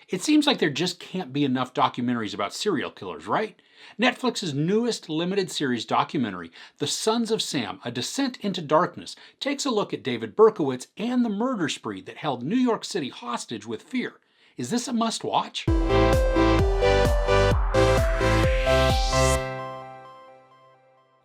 It seems like there just can't be enough documentaries about serial killers, right? Netflix's newest limited series documentary, The Sons of Sam: A Descent into Darkness, takes a look at David Berkowitz and the murder spree that held New York City hostage with fear. Is this a must-watch?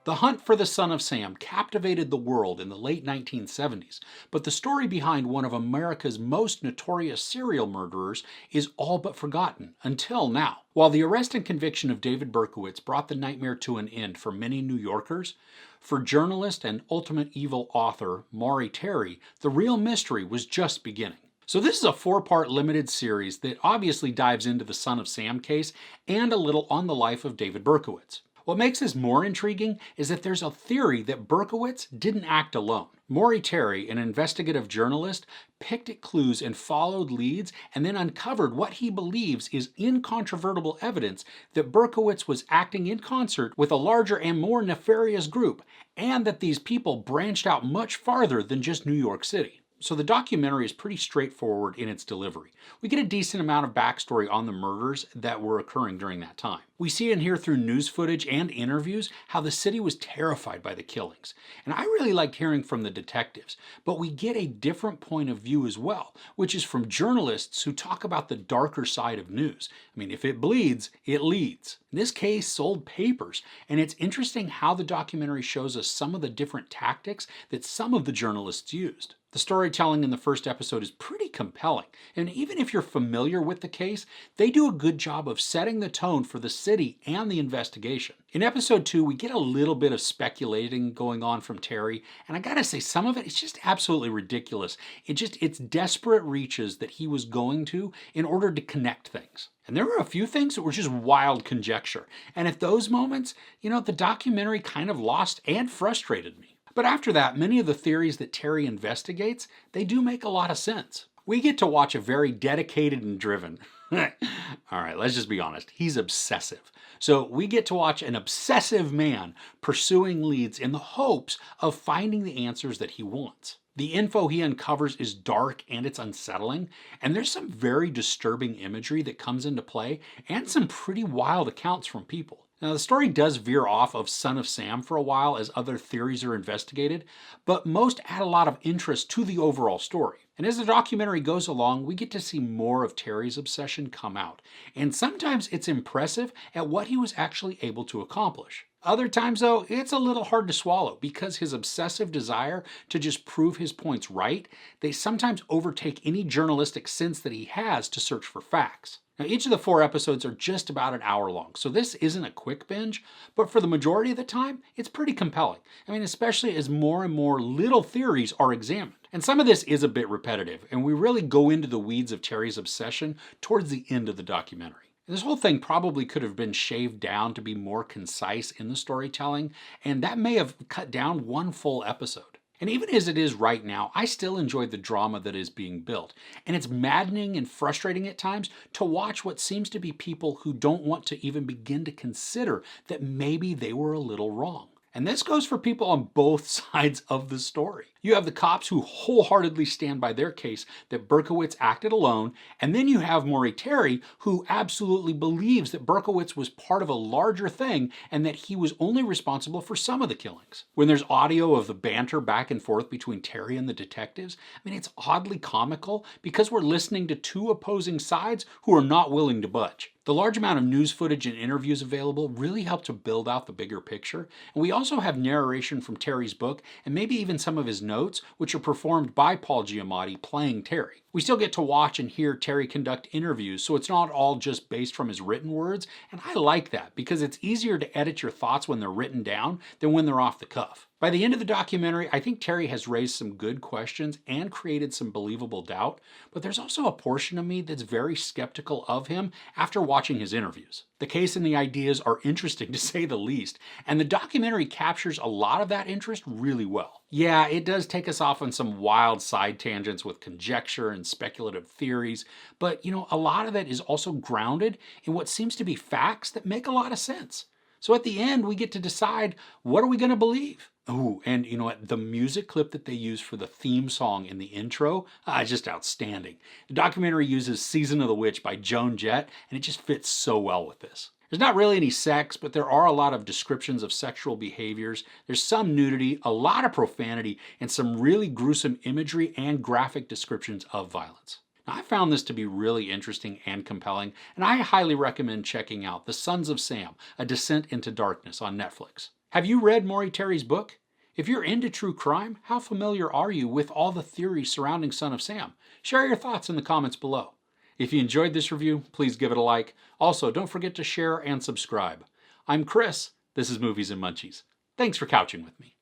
The hunt for the Son of Sam captivated the world in the late 1970s, but the story behind one of America's most notorious serial murderers is all but forgotten until now. While the arrest and conviction of David Berkowitz brought the nightmare to an end for many New Yorkers, for journalist and ultimate evil author Maury Terry, the real mystery was just beginning. So this is a 4-part limited series that obviously dives into the Son of Sam case and a little on the life of David Berkowitz. What makes this more intriguing is that there's a theory that Berkowitz didn't act alone. Maury Terry, an investigative journalist, picked at clues and followed leads and then uncovered what he believes is incontrovertible evidence that Berkowitz was acting in concert with a larger and more nefarious group, and that these people branched out much farther than just New York City. So the documentary is pretty straightforward in its delivery. We get a decent amount of backstory on the murders that were occurring during that time. We see and hear through news footage and interviews how the city was terrified by the killings. And I really liked hearing from the detectives, but we get a different point of view as well, which is from journalists who talk about the darker side of news. I mean, if it bleeds, it leads. This case sold papers, and it's interesting how the documentary shows us some of the different tactics that some of the journalists used. The storytelling in the first episode is pretty compelling, and even if you're familiar with the case, they do a good job of setting the tone for the city and the investigation. In episode 2, we get a little bit of speculating going on from Terry, and I gotta say, some of it is just absolutely ridiculous. It's desperate reaches that he was going to in order to connect things. And there were a few things that were just wild conjecture, and at those moments, the documentary kind of lost and frustrated me. But after that, many of the theories that Terry investigates, they do make a lot of sense. We get to watch a very dedicated and driven, alright, let's just be honest, he's obsessive. So we get to watch an obsessive man pursuing leads in the hopes of finding the answers that he wants. The info he uncovers is dark and it's unsettling, and there's some very disturbing imagery that comes into play and some pretty wild accounts from people. Now, the story does veer off of Son of Sam for a while as other theories are investigated, but most add a lot of interest to the overall story. And as the documentary goes along, we get to see more of Terry's obsession come out, and sometimes it's impressive at what he was actually able to accomplish. Other times, though, it's a little hard to swallow because his obsessive desire to just prove his points right, they sometimes overtake any journalistic sense that he has to search for facts. Now, each of the 4 episodes are just about an hour long, so this isn't a quick binge, but for the majority of the time, it's pretty compelling. I mean, especially as more and more little theories are examined. And some of this is a bit repetitive, and we really go into the weeds of Terry's obsession towards the end of the documentary. This whole thing probably could have been shaved down to be more concise in the storytelling, and that may have cut down one full episode. And even as it is right now, I still enjoy the drama that is being built. And it's maddening and frustrating at times to watch what seems to be people who don't want to even begin to consider that maybe they were a little wrong. And this goes for people on both sides of the story. You have the cops who wholeheartedly stand by their case that Berkowitz acted alone, and then you have Maury Terry who absolutely believes that Berkowitz was part of a larger thing and that he was only responsible for some of the killings. When there's audio of the banter back and forth between Terry and the detectives, I mean, it's oddly comical because we're listening to 2 opposing sides who are not willing to budge. The large amount of news footage and interviews available really help to build out the bigger picture, and we also have narration from Terry's book and maybe even some of his notes, which are performed by Paul Giamatti playing Terry. We still get to watch and hear Terry conduct interviews, so it's not all just based from his written words, and I like that because it's easier to edit your thoughts when they're written down than when they're off the cuff. By the end of the documentary, I think Terry has raised some good questions and created some believable doubt, but there's also a portion of me that's very skeptical of him after watching his interviews. The case and the ideas are interesting to say the least, and the documentary captures a lot of that interest really well. Yeah, it does take us off on some wild side tangents with conjecture and speculative theories, but a lot of it is also grounded in what seems to be facts that make a lot of sense. So at the end, we get to decide, what are we going to believe? Ooh, and you know what? The music clip that they use for the theme song in the intro is just outstanding. The documentary uses Season of the Witch by Joan Jett, and it just fits so well with this. There's not really any sex, but there are a lot of descriptions of sexual behaviors. There's some nudity, a lot of profanity, and some really gruesome imagery and graphic descriptions of violence. Now, I found this to be really interesting and compelling, and I highly recommend checking out The Sons of Sam, A Descent into Darkness on Netflix. Have you read Maury Terry's book? If you're into true crime, how familiar are you with all the theories surrounding Son of Sam? Share your thoughts in the comments below. If you enjoyed this review, please give it a like. Also, don't forget to share and subscribe. I'm Chris. This is Movies and Munchies. Thanks for couching with me.